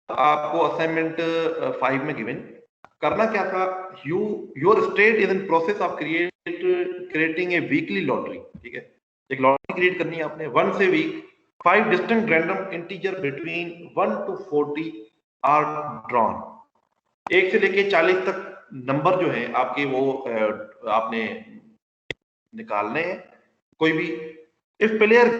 आपको असाइनमेंट 5 में गिवन करना क्या था, your state is in process of creating a weekly lottery. ठीक है, एक लॉटरी क्रिएट करनी है आपने 1 से week, 5 distinct random integer between 1 to 40 are drawn. 1 से लेके 40 तक नंबर जो है आपके वो आपने निकालने हैं कोई भी। If player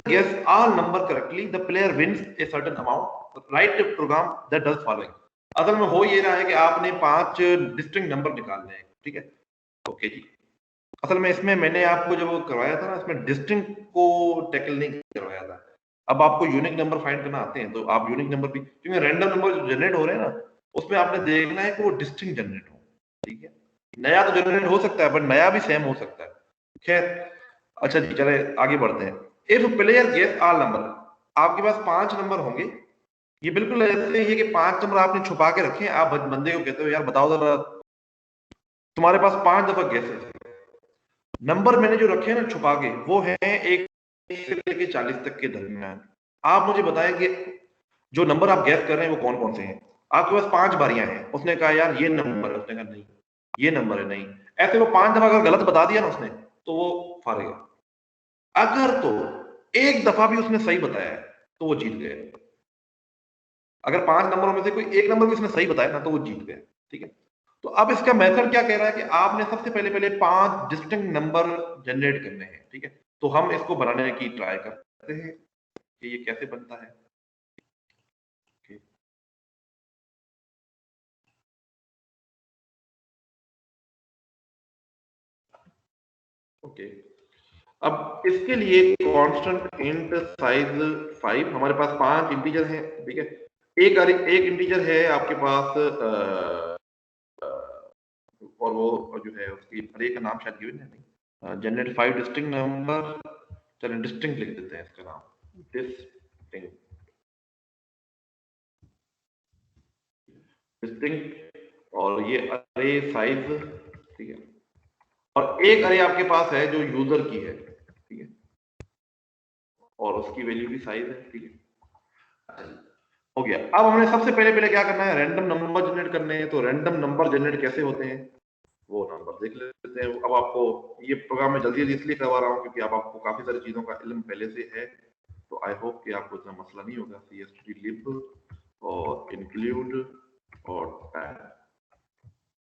guess all number correctly the player wins a certain amount, write a program that does following। असल में हो ये रहा है कि आपने 5 डिस्टिंक्ट नंबर निकालने हैं। ठीक है, ओके जी। असल में इसमें मैंने आपको जब वो करवाया था ना, इसमें डिस्टिंक्ट को टैकल नहीं करवाया था। अब आपको यूनिक नंबर फाइंड करना आते हैं तो आप यूनिक नंबर भी, क्योंकि रैंडम नंबर जनरेट हो रहे हैं ना, उसमें आपने देखना है कि वो डिस्टिंक्ट जनरेट हो। ठीक है, नया तो जनरेट हो सकता है पर नया भी सेम हो सकता है। खैर, अच्छा जी, चले आगे बढ़ते हैं। If player guess all number, आपके पास 5 नंबर होंगे। ये बिल्कुल ऐसे ही है कि 5 नंबर आपने छुपा के रखे हैं। आप बंदे को कहते हो यार बताओ जरा, तुम्हारे पास 5 दफा गेसेस नंबर मैंने जो रखे हैं ना छुपा के, वो है 1 से लेके 40 तक के दरमियान। आप मुझे बताएं कि जो नंबर आप गैस कर रहे हैं वो कौन कौन से हैं। आपके पास 5 बारियां हैं। उसने कहा यार ये नंबर है, उसने कहा नहीं ये नंबर है, नहीं। ऐसे वो 5 दफा अगर गलत बता दिया ना उसने, तो वो हार गया। अगर तो एक दफा भी उसने सही बताया है तो वो जीत गए। अगर 5 नंबरों में से कोई एक नंबर भी उसने सही बताया ना तो वो जीत गए। ठीक है, तो अब इसका मेथड क्या कह रहा है कि आपने सबसे पहले पहले 5 डिस्टिंक्ट नंबर जनरेट करने हैं। ठीक है, तो हम इसको बनाने की ट्राई करते हैं कि ये कैसे बनता है। Okay. ओके, अब इसके लिए कांस्टेंट इंट साइज 5, हमारे पास 5 इंटीजर हैं। ठीक है, एक इंटीजर है आपके पास और वो जो है उसकी अरे का नाम शायद गिवन है, नहीं जनरेट 5 डिस्टिंक्ट नंबर। चलिए डिस्टिंक्ट लिख देते हैं इसका नाम, डिस्टिंक्ट। डिस्टिंक्ट और ये अरे साइज। ठीक है, और एक अरे आपके पास है जो यूजर की है। ठीक है, और उसकी वैल्यू भी साइज है। ठीक है, हो गया। अब हमने सबसे पहले पहले क्या करना है, रैंडम नंबर जनरेट करने हैं। तो रैंडम नंबर जनरेट कैसे होते हैं वो नंबर देख लेते हैं। अब आपको ये प्रोग्राम में जल्दी जल्दी इसलिए करवा रहा हूँ क्योंकि अब आपको काफी सारी चीजों का इल्म पहले से है, तो आई होप कि आपको इतना मसला नहीं होगा। cstd lib और इंक्लूड और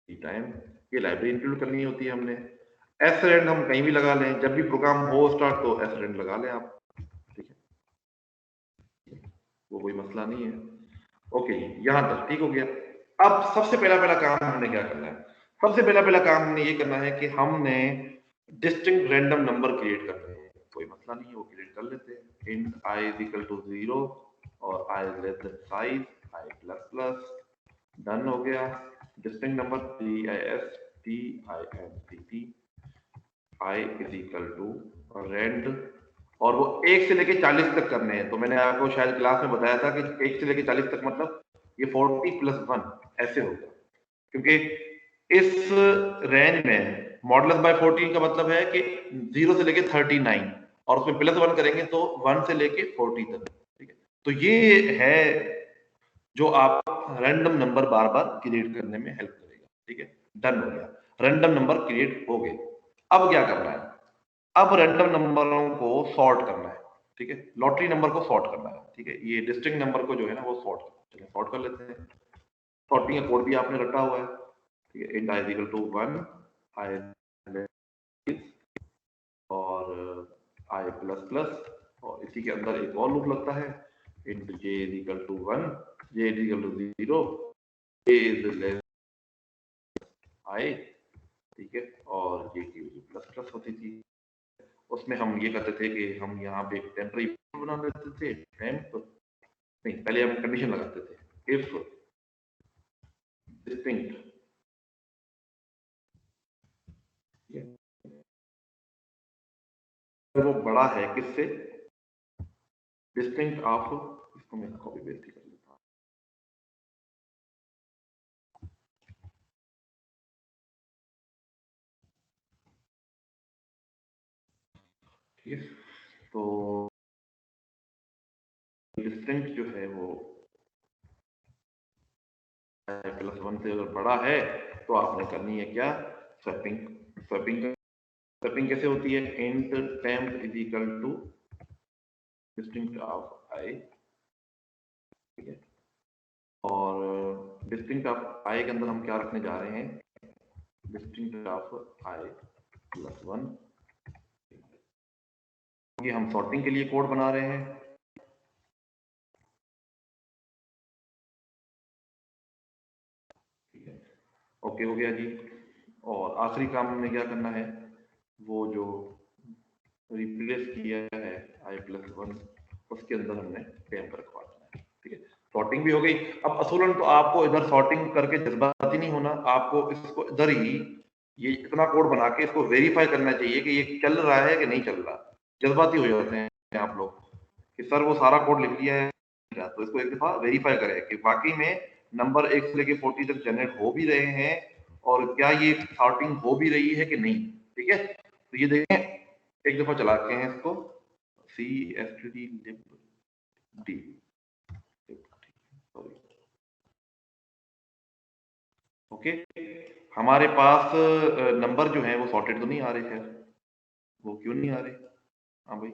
टाइम, ये लाइब्रेरी इंक्लूड करनी होती है हमने। एसरेंड हम कहीं भी लगा लें, जब भी प्रोग्राम हो स्टार्ट तो एसरेंड लगा लें आप। ठीक है, वो कोई मसला नहीं है। ओके, यहां तक ठीक हो गया। अब सबसे पहला पहला काम हमने क्या करना है, सबसे पहला पहला काम हमने ये करना है कि हमने डिस्टिंक्ट रैंडम नंबर क्रिएट करने हैं। कोई मसला नहीं है, वो क्रिएट कर लेते हैं। Int i is equal to 0 और i less than size i plus plus. Done हो गया। Distinct number DISTINCT i is equal to rand, और वो 1 से लेके 40 तक करने हैं। तो मैंने आपको शायद क्लास में बताया था कि 1 से लेके 40 तक मतलब ये 40 प्लस 1 ऐसे होगा, क्योंकि इस रेंज में मॉडुलस बाय 14 का मतलब है कि 0 से लेके 39 और उसमें प्लस 1 करेंगे तो 1 से लेके 40 तक। ठीक है, तो ये है जो आप रैंडम नंबर बार बार क्रिएट करने में हेल्प करेगा। ठीक है, डन हो गया, रैंडम नंबर क्रिएट हो गए। अब क्या करना है, अब रैंडम नंबरों को सॉर्ट करना है। ठीक है, लॉटरी नंबर को सॉर्ट करना है। ठीक है, ये डिस्टिंक्ट नंबर को जो है ना वो सॉर्ट कर लेते हैं। सॉर्टिंग का कोड भी आपने रखा हुआ है। ठीक है, int i is equal to 1 i और आई प्लस प्लस, और इसी के अंदर एक और लूप लगता है, int j is equal to 1 j is equal to 0 a is less i. ठीक है, और ये की वैल्यू प्लस प्लस होती थी। उसमें हम ये करते थे कि हम यहाँ पे एक टेम्पररी बना लेते थे, टेम्प नहीं, पहले हम कंडीशन लगाते थे इफ डिस्टिंक्ट वो बड़ा है किससे, डिस्टिंक्ट ऑफ, इसको मैं कॉपी पेस्ट कर लेता हूँ। ठीक है, तो डिस्टिंक्ट जो है वो +1 से अगर बड़ा है तो आपने करनी है क्या, स्वैपिंग। स्वैपिंग कैसे होती है, int temp is equal to distinct of I, ठीक है। और डिस्टिंक्ट ऑफ आई के अंदर हम क्या रखने जा रहे हैं, डिस्टिंक्ट ऑफ आई +1। ये हम सॉर्टिंग के लिए कोड बना रहे हैं, ठीक है। ओके हो गया जी। और आखिरी काम हमने क्या करना है, वो जो रिप्लेस किया है i+1 उसके अंदर हमने टेम्प रखवा देना है, ठीक है। सॉर्टिंग भी हो गई। अब असूलन तो आपको इधर सॉर्टिंग करके जज्बाती नहीं होना, आपको इसको इधर ही ये इतना कोड बना के इसको वेरीफाई करना चाहिए कि ये चल रहा है कि नहीं चल रहा। जज्बाती हो जाते हैं आप लोग कि सर वो सारा कोड लिख लिया है, तो इसको एक दफा वेरीफाई करें कि वाकई में नंबर 1 से लेके 40 तक जनरेट हो भी रहे हैं और क्या ये सॉर्टिंग हो भी रही है कि नहीं, ठीक है। तो ये देखें, एक दफा चला के हैं इसको, cstd lib d, ओके। हमारे पास नंबर जो है वो सॉर्टेड तो नहीं आ रहे, खैर वो क्यों नहीं आ रहे, हाँ भाई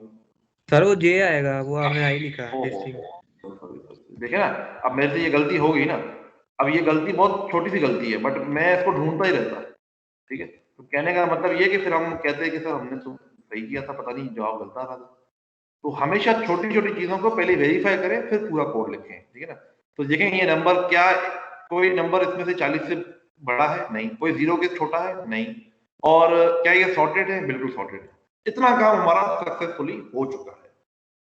सर वो जे आएगा, वो हमने आई लिखा है। देखे ना, अब मेरे से ये गलती हो गई ना, अब ये गलती बहुत छोटी सी गलती है बट मैं इसको ढूंढता ही रहता, ठीक है। तो कहने का मतलब ये कि फिर हम कहते हैं कि सर हमने तो सही किया था, पता नहीं जवाब गलत आ रहा था। तो हमेशा छोटी छोटी चीजों को पहले वेरीफाई करें फिर पूरा कोड लिखें, ठीक है ना। तो देखें ये नंबर क्या, कोई नंबर इसमें से 40 से बड़ा है नहीं, कोई 0 के छोटा है नहीं, और क्या ये सॉर्टेड है, बिल्कुल सॉर्टेड है। इतना काम हमारा सक्सेसफुली हो चुका है,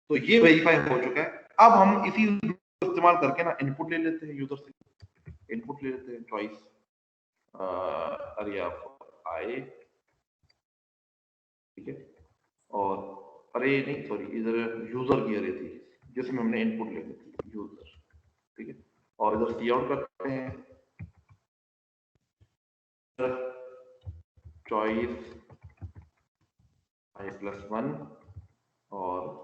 तो ये वेरीफाई हो चुका है। अब हम इसी इस्तेमाल करके ना इनपुट ले लेते हैं, यूजर से इनपुट ले लेते हैं, चॉइस अरे आप आए, ठीक है। और अरे नहीं सॉरी, इधर यूजर की अरे थी जिसमें हमने इनपुट लेनी थी, यूजर, ठीक है। और इधर सी आउट करते हैं, चॉइस i+1 और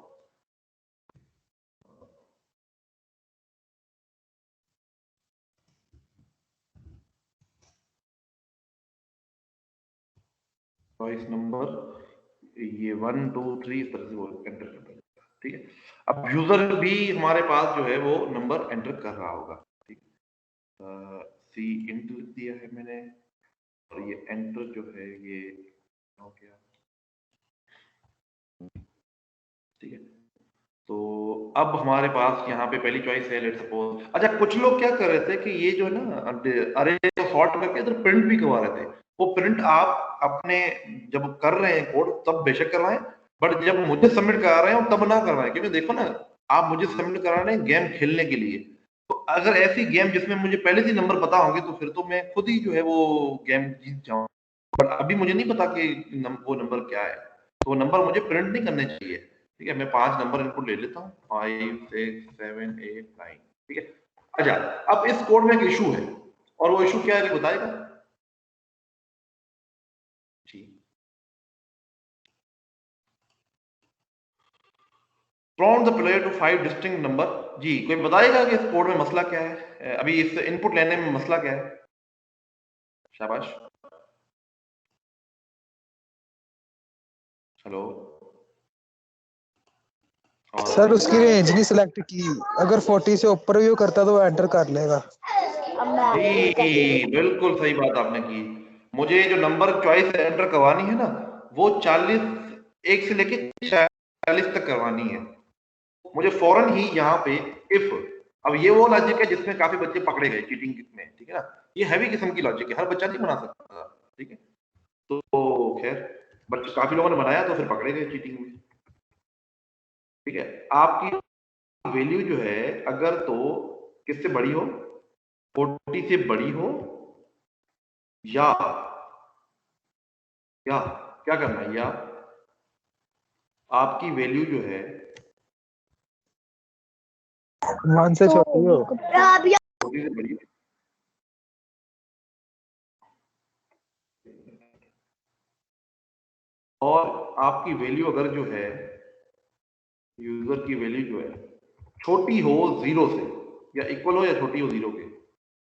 चॉइस नंबर ये 1 2 3 इस तरह से वो एंटर करता है, ठीक है। अब यूजर भी हमारे पास जो है वो नंबर एंटर कर रहा होगा, ठीक है। सी इंट लिख दिया है मैंने, और ये एंटर जो है ये हो गया, ठीक है। तो अब हमारे पास यहाँ पे पहली चॉइस है, लेट्स सपोज। अच्छा, कुछ लोग क्या कर रहे थे कि ये जो है ना अरे तो सॉर्ट करके इधर प्रिंट भी करवा रहे थे। वो प्रिंट आप अपने जब कर रहे हैं कोड तब बेशक करवाएं, बट जब मुझे सबमिट करा रहे हो तब ना करवाएं, क्योंकि देखो ना, आप मुझे सबमिट करा रहे हैं गेम खेलने के लिए, तो अगर ऐसी गेम जिसमें मुझे पहले से नंबर पता होंगे तो फिर तो मैं खुद ही जो है वो गेम जीत जाऊं, बट अभी मुझे नहीं पता कि वो नंबर क्या है, तो वो नंबर मुझे प्रिंट नहीं करने चाहिए, ठीक है। मैं 5 नंबर इनपुट ले लेता हूँ, 5 6 7 8 9, ठीक है। अच्छा, अब इस कोड में एक इशू है, और वो इशू क्या है बताएगा जी। Prompt the player to 5 distinct number, जी कोई बताएगा कि इस कोड में मसला क्या है, अभी इस इनपुट लेने में मसला क्या है, शाबाश, हेलो। सर उसकी रेंज नहीं सिलेक्ट की, अगर 40 से ऊपर भी वो करता तो वो एंटर कर लेगा। जी बिल्कुल सही बात आपने की। मुझे जो नंबर चॉइस एंटर करवानी है ना, वो 40 1 से लेके 40 तक करवानी है मुझे फौरन ही यहाँ पे इफ। अब ये वो लॉजिक है जिसमें काफी बच्चे पकड़े गए चीटिंग में, ठीक है ना। ये हैवी किस्म की लॉजिक है, हर बच्चा नहीं बना सकता, ठीक है। तो खैर बट काफी लोगों ने बनाया तो फिर पकड़े गए चीटिंग में, ठीक है। आपकी वैल्यू जो है अगर तो किससे बड़ी हो, 40 से बड़ी हो, या क्या करना है, या आपकी वैल्यू जो है 1 से छोटी हो, 40 से बड़ी हो, और आपकी वैल्यू अगर जो है, यूजर की वैल्यू जो है छोटी हो 0 से, या इक्वल हो या छोटी हो 0 के,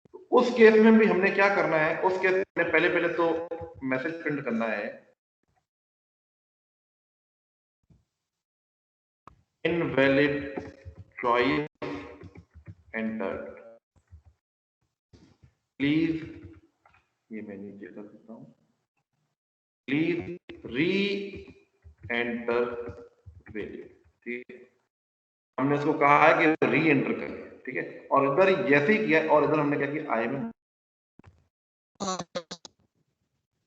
तो उस केस में भी हमने क्या करना है, उस केस में पहले तो मैसेज प्रिंट करना है इनवैलिड चॉइस एंटर्ड, प्लीज, ये मैं नीचे कर देता हूं, प्लीज री एंटर वैल्यू। ठीक है, हमने इसको कहा है कि री एंटर करें, ठीक है, और इधर जैसे ही किया और इधर हमने क्या किया, आई में।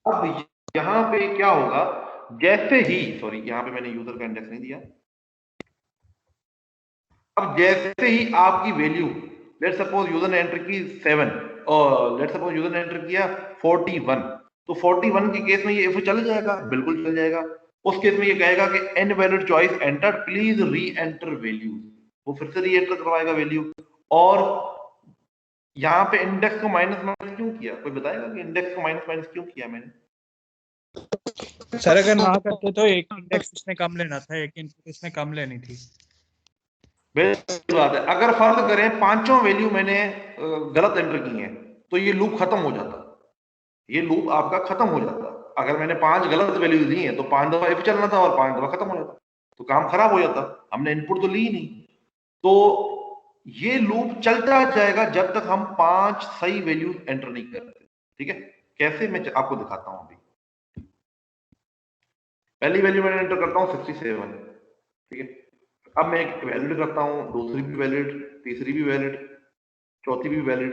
अब यहां पे क्या होगा, जैसे ही, सॉरी यहां पे मैंने यूजर का इंडेक्स नहीं दिया, अब जैसे ही आपकी वैल्यू, लेट सपोज यूजर ने एंटर की 7 और लेट सपोज यूजर ने एंटर किया 41, तो 41 के केस में ये इफ चल जाएगा, बिल्कुल चल जाएगा। उस केस में ये कहेगा कि इनवैलिड चॉइस एंटर्ड, प्लीज री एंटर वैल्यू, वो फिर से री एंटर करवाएगा वैल्यू। और यहाँ पे इंडेक्स को माइनस माइनस क्यों किया, कोई बताएगा कि इंडेक्स को माइनस माइनस क्यों किया मैंने? सर अगर ना करते तो एक इंडेक्स इसने कम लेना था, एक इनपुट इसने कम लेनी थी। बिल्कुल बात है, अगर फर्ज करें पांचों वैल्यू मैंने गलत एंटर की हैं तो ये लूप खत्म हो जाता, ये लूप आपका खत्म हो जाता। अगर मैंने 5 गलत वैल्यू दी हैं तो 5 दफा इफ चलना था और 5 दफा खत्म हो जाता, तो काम खराब हो जाता, हमने इनपुट तो ली नहीं। तो ये लूप चलता जाएगा जब तक हम 5 सही वैल्यू एंटर नहीं करते। ठीक है, कैसे मैं आपको दिखाता हूं। अभी पहली वैल्यू मैंने एंटर करता हूं 67, ठीक है, अब मैं एक वैलिड करता हूं, दूसरी भी वैलिड, तीसरी भी वैलिड, चौथी भी वैलिड।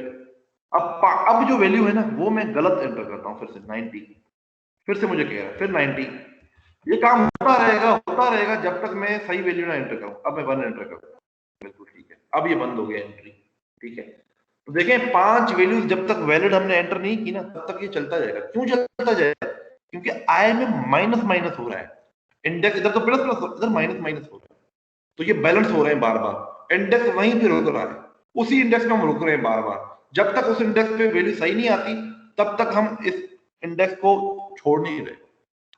अब जो वैल्यू है ना वो मैं गलत एंटर करता हूं, फिर से 90, फिर से मुझे कह रहा है फिर 90। ये काम होता रहेगा जब तक मैं सही वैल्यू ना एंटर करूं। अब मैं 1 एंटर करता हूं, बिल्कुल ठीक है, अब ये बंद हो गया एंट्री। ठीक है, तो देखें 5 वैल्यूज जब तक वैलिड हमने एंटर नहीं की ना तब तक ये चलता जाएगा। क्यों चलता जाएगा? क्योंकि आई में माइनस माइनस हो रहा है, इंडेक्स इधर तो प्लस प्लस, इधर माइनस माइनस हो रहा है, तो ये बैलेंस हो रहे हैं बार बार। इंडेक्स वहीं पे रुक रहा है, उसी इंडेक्स में हम रुक रहे हैं बार बार। जब तक उस इंडेक्स पे वैल्यू सही नहीं आती तब तक हम इस इंडेक्स को छोड़ नहीं रहे।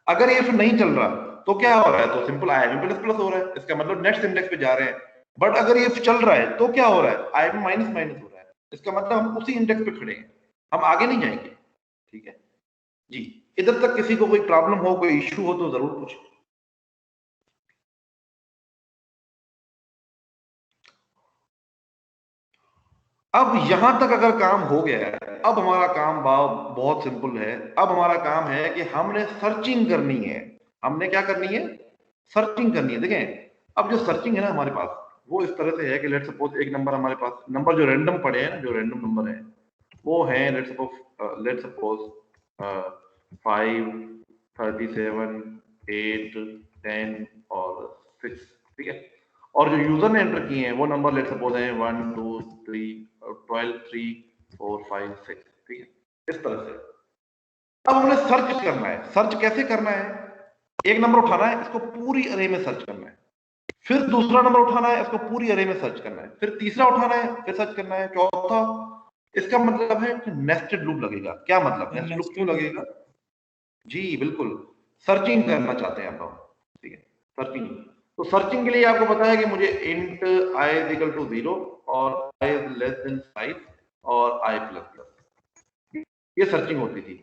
अगर ये फिर नहीं चल रहा तो क्या हो रहा है, तो सिंपल आई में प्लस प्लस हो रहा है, इसका मतलब नेक्स्ट इंडेक्स पे जा रहे हैं। बट अगर ये चल रहा है तो क्या हो रहा है, आई में माइनस माइनस हो रहा है, इसका मतलब हम उसी इंडेक्स पे खड़े हैं, हम आगे नहीं जाएंगे। ठीक है जी, इधर तक किसी को कोई प्रॉब्लम हो, कोई इश्यू हो तो जरूर पूछें। अब यहां तक अगर काम हो गया है, अब हमारा काम बहुत सिंपल है। अब हमारा काम है कि हमने सर्चिंग करनी है। हमने क्या करनी है, सर्चिंग करनी है। देखें अब जो सर्चिंग है ना हमारे पास, वो इस तरह से है कि लेट सपोज एक नंबर हमारे पास, नंबर जो रैंडम पड़े हैं ना, जो रैंडम नंबर है वो है लेट सपोज 5, 37, 8, 10 और 6। ठीक है, और जो यूजर ने एंटर किए हैं वो नंबर लेट सपोज है 1, 2, 3, 12, 3, 4, 5, 6। ठीक है, इस तरह से अब हमने सर्च करना है। सर्च कैसे करना है, एक नंबर उठाना है, इसको पूरी अरे में सर्च करना है, फिर दूसरा नंबर उठाना है, इसको पूरी अरे में सर्च करना है, फिर तीसरा उठाना है, फिर सर्च करना है, चौथा। इसका मतलब है कि नेस्टेड लूप लगेगा। क्या मतलब नेस्टेड लूप क्यों लगेगा? जी बिल्कुल, सर्चिंग करना चाहते हैं आप। ठीक है, सर्चिंग। तो सर्चिंग के लिए आपको पता है कि मुझे int i is equal to 0 और आई इज लेस देन 5 और आई प्लस प्लस, ये सर्चिंग होती थी।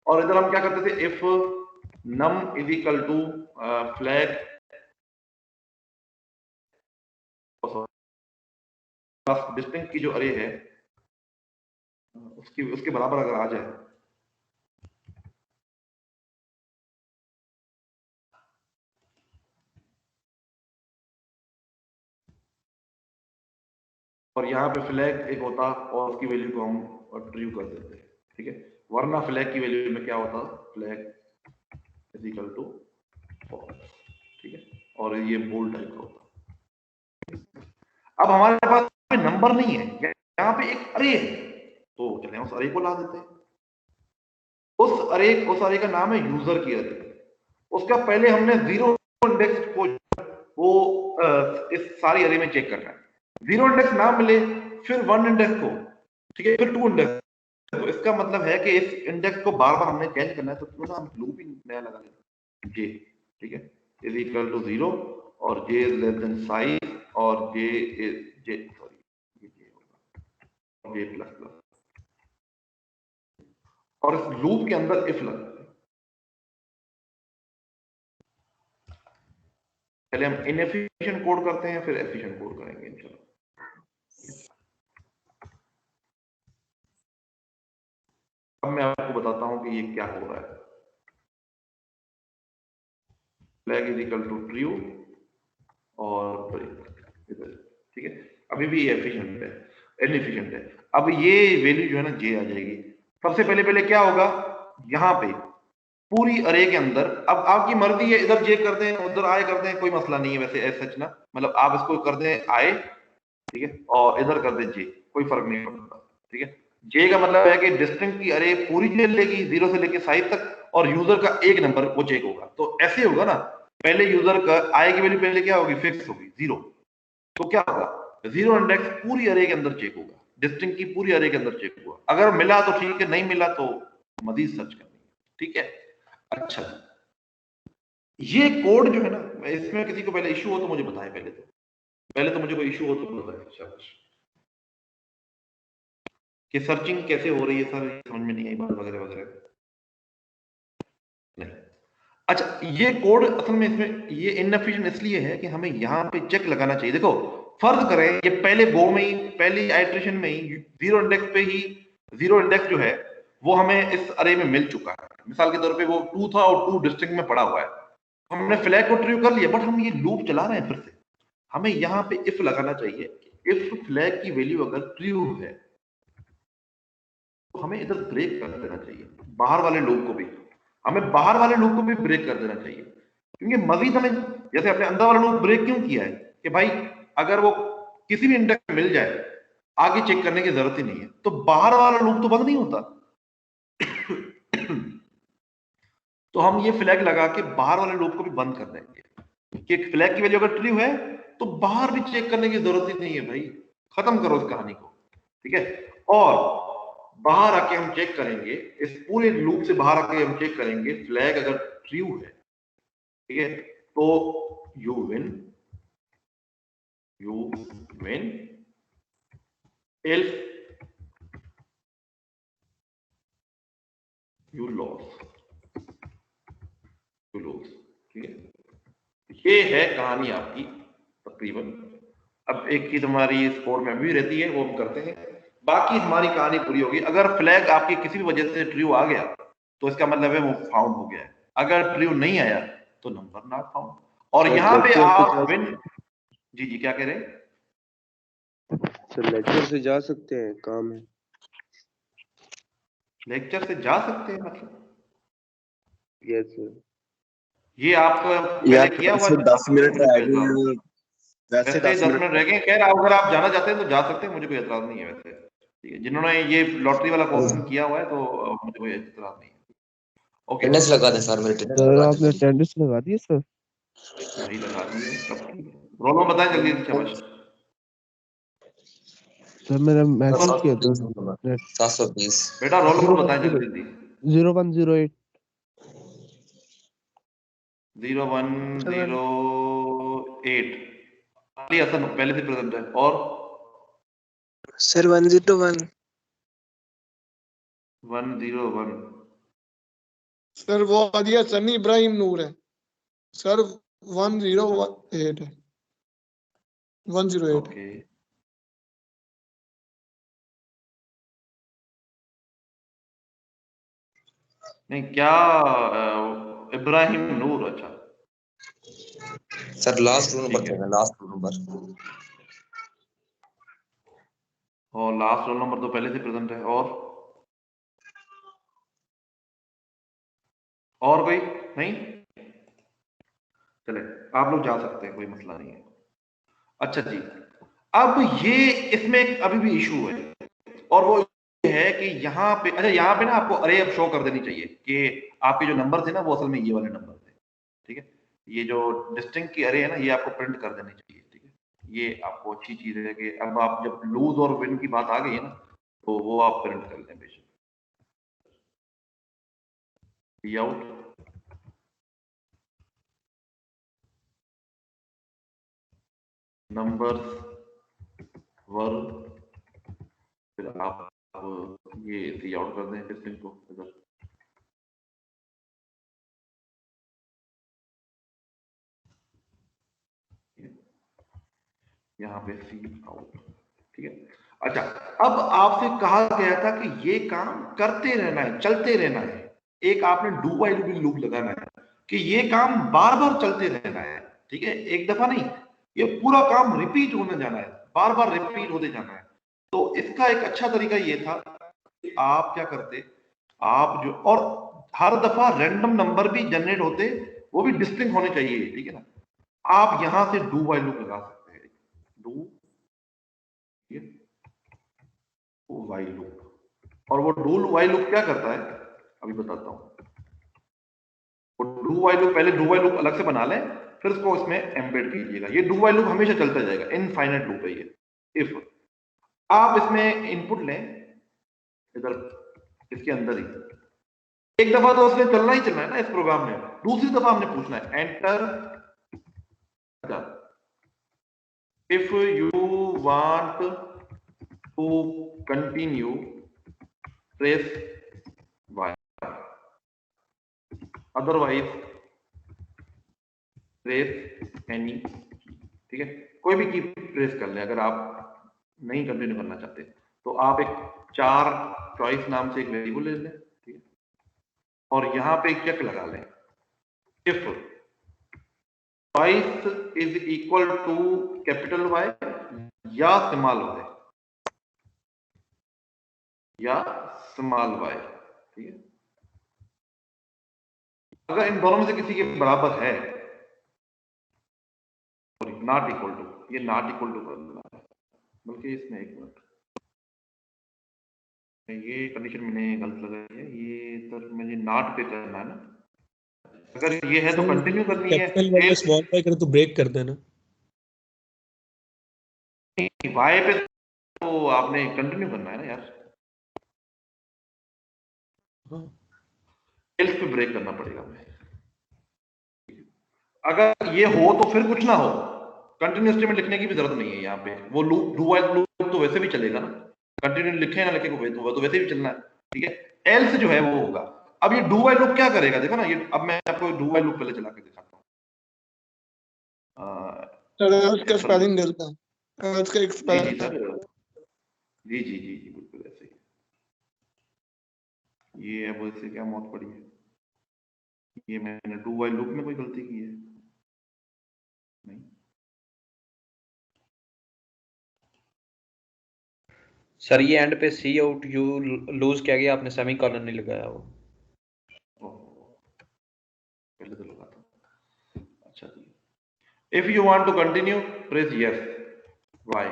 और इधर हम क्या करते थे, if num is equal to flag distinct की जो अरे है उसके बराबर अगर आ जाए, और यहाँ पे फ्लैग एक होता और उसकी वैल्यू को हम ट्रू कर देते हैं। ठीक है, वरना फ्लैग की वैल्यू में क्या होता, flag is equal to false. ठीक है, और ये बोल्ड टाइप का होता। अब हमारे पास नंबर नहीं है, यहाँ पे एक अरे है, तो चले उस अरे को ला देते हैं। उस अरे का नाम है यूजर की अरे। उसका पहले हमने 0 इंडेक्स को वो इस सारी अरे में चेक करना है। 0 इंडेक्स ना मिले फिर 1 इंडेक्स को, ठीक है, फिर 2 इंडेक्स। तो इसका मतलब है कि इस इंडेक्स को बार बार हमने चेंज करना है, तो क्यों ना हम लूप ही नया लगा लें, जे। ठीक है, इज इक्वल टू 0 और जे इज लेस देन 5 और जे प्लस प्लस। और इस लूप के अंदर इफ लगाते हैं। पहले हम इनएफिशिएंट कोड करते हैं, फिर एफिशिएंट कोड करेंगे इंशाल्लाह। अब मैं आपको बताता हूं कि ये क्या हो रहा है। Flag is equal to true और ठीक है, अभी भी एफिशिएंट है, इनएफिशिएंट है। अब ये वैल्यू जो है ना जे आ जाएगी। सबसे पहले क्या होगा, यहाँ पे पूरी अरे के अंदर, अब आपकी मर्जी है, इधर जे कर दें उधर आए कर दें, कोई मसला नहीं है वैसे एज सच ना, मतलब आप इसको कर दें आए, ठीक है, और इधर कर दें जे, कोई फर्क नहीं पड़ता, ठीक है। जे का मतलब है कि डिस्टिंक्ट की अरे पूरी जे लेगी 0 से लेके साइज तक, और यूजर का एक नंबर वो चेक होगा। तो ऐसे होगा ना, पहले यूजर का आए की वैल्यू पहले क्या होगी, फिक्स होगी 0, तो क्या होगा 0 इंडेक्स पूरी अरे के अंदर चेक होगा, डिस्टिंक्ट की पूरी अरे के अंदर चेक होगा। अगर मिला तो ठीक है, नहीं मिला तो मजीद सर्च करनी है, ठीक है। अच्छा, ये कोड जो है ना, इसमें किसी को पहले इशू हो तो मुझे बताएं, पहले तो मुझे कोई इशू हो तो बताएं शाबाश, कि सर्चिंग कैसे हो रही है सर, समझ में नहीं आई बात वगैरह वगैरह नहीं। अच्छा, ये कोड असल में इसमें ये इनएफिशिएंट इसलिए है कि हमें यहाँ पे चेक लगाना चाहिए। देखो फर्ज करें ये पहले गो में ही, पहली आइट्रेशन में ही 0 इंडेक्स पे ही 0 इंडेक्स जो है वो हमें इस अरे में मिल चुका है। मिसाल के तौर पे वो 2 था और 2 डिस्टिंक्ट में पड़ा हुआ है, हमने फ्लैग को ट्रू कर लिया, बट हम ये लूप चला रहे हैं फिर से। हमें यहाँ पे इफ लगाना चाहिए, इफ फ्लैग की वैल्यू अगर ट्रू है तो हमें इधर ब्रेक कर देना चाहिए, बाहर वाले लूप को भी, हमें बाहर वाले लूप को भी ब्रेक कर देना चाहिए। क्योंकि मजीद हमें, जैसे अपने अंदर वाला लूप ब्रेक क्यों किया है कि भाई अगर वो किसी भी इंडेक्स में मिल जाए आगे चेक करने की जरूरत ही नहीं है, तो बाहर वाला लूप तो बंद नहीं होता। तो हम ये फ्लैग लगा के बाहर वाले लूप को भी बंद कर देंगे कि फ्लैग की वैल्यू अगर ट्रू है तो बाहर भी चेक करने की जरूरत ही नहीं है भाई, खत्म करो इस कहानी को, ठीक है। और बाहर आके हम चेक करेंगे, इस पूरे लूप से बाहर आके हम चेक करेंगे फ्लैग अगर ट्रू है, ठीक है, तो you win, else you loss, ठीक है। ये है कहानी आपकी तकरीबन। अब एक चीज हमारी इस कोड में भी रहती है, वो हम करते हैं, बाकी हमारी कहानी पूरी होगी। अगर फ्लैग आपकी किसी भी वजह से ट्रू आ गया तो इसका मतलब है वो फाउंड हो गया है, अगर ट्रू नहीं आया तो नंबर नॉट फाउंड। और यहाँ पे आप विन, जी क्या कह रहे हैं सर? लेक्चर से जा सकते हैं, काम है। लेक्चर से जा सकते हैं मतलब यस सर। ये आप पहले किया हुआ 10 मिनट रह गए, वैसे 10 मिनट रह गए। खैर अगर आप जाना चाहते हैं तो जा सकते हैं, मुझे कोई एतराज नहीं है वैसे, ठीक है। जिन्होंने ये लॉटरी वाला कोर्स किया हुआ है तो मुझे कोई एतराज नहीं है। ओके अटेंडेंस लगा दें सर, मेरे अटेंडेंस सर लगा आपने दें। अटेंडेंस लगा दी है सर? भाई लगा दिए सब। रोल नंबर बताएं जल्दी से शाबाश। सर मैंने मैसेज किया था 720 बेटा रोल नंबर बताएं जल्दी जल्दी। 0108 0108 अली हसन पहले से प्रेजेंट है। और सर 101 101 सर वो आदिया सनी इब्राहिम नूर है सर। 108 है, 108। ओके नहीं क्या इब्राहिम नूर, अच्छा सर लास्ट रोल नंबर ठीक है। क्या है? लास्ट रोल नंबर और लास्ट रोल नंबर तो पहले से प्रेजेंट है। और कोई नहीं, चले आप लोग जा सकते हैं, कोई मसला नहीं है। अच्छा जी, अब ये इसमें एक अभी भी इशू है, और वो ये है कि यहाँ पे, अच्छा यहाँ पे ना आपको अरे अब शो कर देनी चाहिए कि आपके जो नंबर थे ना वो असल में ये वाले नंबर थे, ठीक है। ये जो डिस्टिंक्ट की अरे है ना ये आपको प्रिंट कर देनी चाहिए, ठीक है। ये आपको अच्छी चीज है कि अब आप जब लूज और विन की बात आ गई है ना तो वो आप प्रिंट कर दें बेशक। आउट नंबर्स वर, फिर आप ये सी आउट कर दें डिस्टिंग को इधर। यहाँ पे सी आउट, ठीक है। अच्छा, अब आपसे कहा गया था कि ये काम करते रहना है, चलते रहना है। एक आपने डू व्हाइल लूप लगाना है कि ये काम बार बार चलते रहना है, ठीक है, एक दफा नहीं, ये पूरा काम रिपीट होने जाना है, बार बार रिपीट होते जाना है। तो इसका एक अच्छा तरीका ये था कि आप क्या करते, आप जो, और हर दफा रैंडम नंबर भी जनरेट होते, वो भी डिस्टिंक्ट होने चाहिए, ठीक है ना। आप यहां से डू व्हाइल लूप लगा सकते हैं, डू व्हाइल लूप। और वो डू व्हाइल लूप क्या करता है अभी बताता हूं। वो डू व्हाइल लूप, पहले डू व्हाइल लूप अलग से बना लें, फिर उसको इसमें एम्बेड कीजिएगा। ये डू व्हाइल लूप हमेशा चलता जाएगा, इनफाइनाइट लूप है ये। इफ आप इसमें इनपुट लें इधर इसके अंदर ही, एक दफा तो उसने चलना ही चलना है ना इस प्रोग्राम में, दूसरी दफा हमने पूछना है enter if you want to continue press y, otherwise press any, ठीक है, कोई भी की प्रेस कर लें अगर आप नहीं कंटिन्यू करना चाहते। तो आप एक चार चॉइस नाम से एक वेरिएबल ले लें, ठीक है, और यहां पे एक चेक लगा लें, if choice is equal to capital Y या स्मॉल y, या स्मॉल y, ठीक है। अगर इन दोनों में से किसी के बराबर है, नॉट इक्वल टू, ये नॉट इक्वल टू करना है, बल्कि इसमें एक मिनट, ये कंडीशन मैंने गलत लगाई है, ये तो मुझे नॉट पे करना है ना। अगर ये है तो कंटिन्यू करनी है, कैपिटल वाला स्मॉल वाई करे तो ब्रेक कर देना। वाई पे तो आपने कंटिन्यू करना है ना यार, एल्स पे ब्रेक करना पड़ेगा हमें। अगर ये हो तो फिर कुछ ना हो, कंटिन्यू स्टेटमेंट लिखने की भी जरूरत नहीं है यहाँ पे। वो लूप डू व्हाइल लूप तो वैसे भी चलेगा ना, कंटिन्यू लिखे ना लिखे को तो वैसे भी चलना है, ठीक है। एल्स जो है वो होगा। अब ये डू व्हाइल लूप क्या करेगा देखो ना, ये अब मैं आपको डू व्हाइल लूप पहले चला के दिखाता हूँ। उसका स्पेलिंग गलत है, उसका एक जी स्पेलिंग सर, जी बिल्कुल ऐसे ही। ये अब इससे क्या मौत पड़ी है, ये मैंने डू व्हाइल लूप में कोई गलती की है नहीं। सर ये एंड पे सी आउट यू लूज क्या गया, आपने सेमी कॉलन नहीं लगाया वो। पहले तो लगा था। अच्छा जी, if you want to continue press yes Y.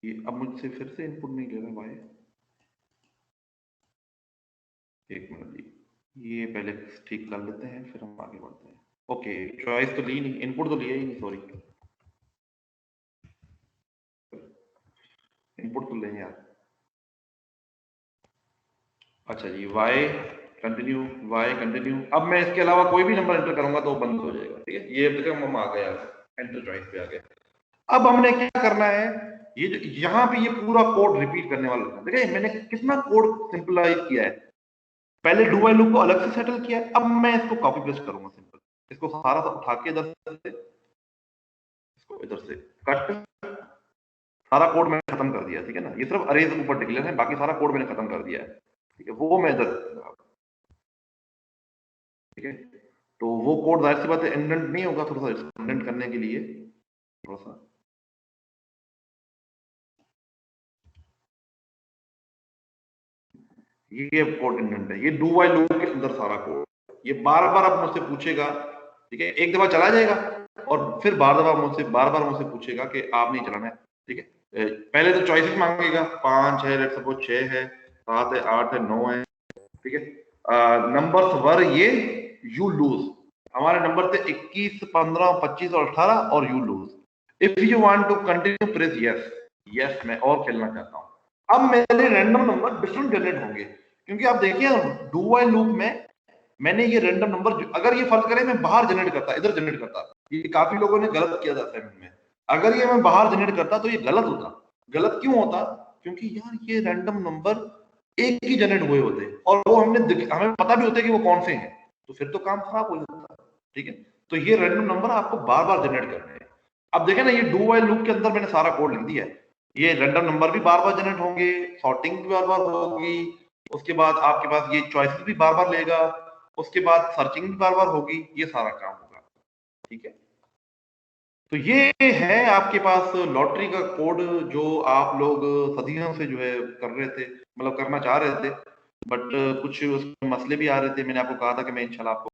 ये अब मुझसे फिर से इनपुट नहीं ले रहा वाई, एक मिनट जी, ये पहले ठीक कर लेते हैं फिर हम आगे बढ़ते हैं। ओके, चॉइस तो ली नहीं, इनपुट तो लिया ही नहीं, सॉरी, इनपुट तो लें यार। अच्छा जी, वाई कंटिन्यू, वाई कंटिन्यू। अब मैं इसके अलावा कोई भी नंबर एंटर करूंगा तो बंद हो जाएगा, ठीक है। ये देखो हम आ गया, एंटर चॉइस पे आ गया। अब हमने क्या करना है, ये जो यहाँ पे ये पूरा कोड रिपीट करने वाला था, देखिए मैंने कितना कोड सिंपलाइज किया है। पहले डू व्हाइल लूप को अलग से सेटल किया है, अब मैं इसको कॉपी पेस्ट करूंगा सिंपल, इसको सारा सा उठा के इधर से, इसको इधर से कट, सारा कोड मैंने खत्म कर दिया, ठीक है ना। ये सिर्फ अरेज ऊपर डिक्लेयर है, बाकी सारा कोड मैंने खत्म कर दिया है, ठीक है। वो मैं इधर, ठीक है, तो वो कोड जाहिर सी बात है इंडेंट नहीं होगा, थोड़ा सा इंडेंट करने के लिए थोड़ा सा, ये कोड इंडेंट है, ये डू व्हाइल लूप के अंदर सारा कोड। ये बार बार अब मुझसे पूछेगा, ठीक है, एक दफा चला जाएगा और फिर बार बार मुझसे पूछेगा कि आप नहीं चलाना है, ठीक है। पहले तो चॉइसेस मांगेगा, 5 है, लेट्स सपोज 6 है, 7 है, 8 है, 9 है, ठीक है। नंबर्स वर ये यू लूज, हमारे नंबर थे 21, 15, 25 और 18 और you lose. If you want to continue press yes, yes मैं और खेलना चाहता हूं। अब मेरे रैंडम नंबर डिफरेंट जनरेट होंगे, क्योंकि आप देखिए डू व्हाइल लूप में मैंने ये रैंडम नंबर, अगर ये फर्ज करें मैं बाहर जनरेट करता, इधर जनरेट करता, ये काफी लोगों ने गलत किया था असाइनमेंट में, अगर ये मैं बाहर जनरेट करता तो ये गलत होता, गलत क्यों होता? क्योंकि यार ये रैंडम नंबर एक ही जनरेट हुए होते और वो हमें पता भी होता है कि वो कौन से हैं, तो फिर तो काम खराब हो जाता है। ठीक है, तो ये रैंडम नंबर आपको बार बार जनरेट करने हैं। अब देखें ना, ये डू व्हाइल लूप के अंदर मैंने सारा कोड लिख दिया है। ये रैंडम नंबर भी बार बार जनरेट होंगे, सॉर्टिंग भी बार बार होगी, उसके बाद आपके पास ये चॉइसेस भी बार बार लेगा, उसके बाद सर्चिंग भी बार बार होगी, ये सारा काम होगा। ठीक है, तो ये है आपके पास लॉटरी का कोड जो आप लोग सदियों से जो है कर रहे थे, मतलब करना चाह रहे थे, बट कुछ उसमें मसले भी आ रहे थे। मैंने आपको कहा था कि मैं इंशाल्लाह आपको